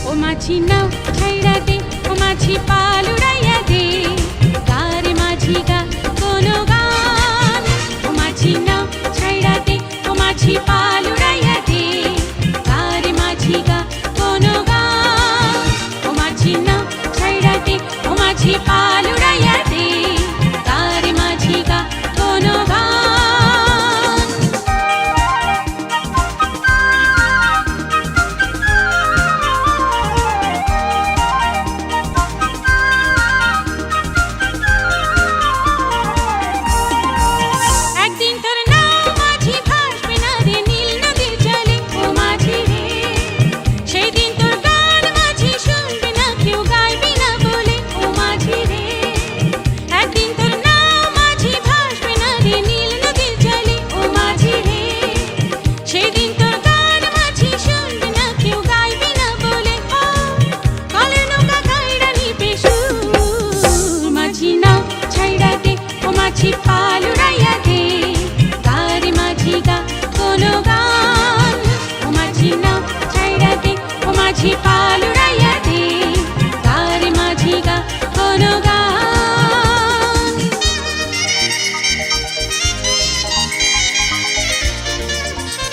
ও মাঝি নাও ছাইড়া দে, ও মাঝি পাল উড়াইয়া দে, গারে মাঝি গা কোনো গান। ও মাঝি নাও ছাইড়া দে, ও মাঝি পাল উড়াইয়া দে, গারে মাঝি গা কোনো গান। ও মাঝি নাও ছাইড়া দে, ও মাঝি পাল উড়াইয়া দে, গারে মাঝি গা কোনো গান। একদিন তোর নাও মাঝি ভাসবে না রে নীল নদীর জলে, ও মাঝি রে। সেই দিন তোর গান মাঝি শুনবে না, কেউ গাইবে না বলে, ও মাঝি রে। একদিন তোর নাও মাঝি ভাসবে না রে নীল নদীর জলে, ও মাঝি রে। সেই দিন তোর গান মাঝি শুনবে না, কেউ গাইবে না বলে, ও কলের নৌকা কাইড়া নিবে সুর। মাঝি নাও ছাইড়া দে, ও মাঝি পা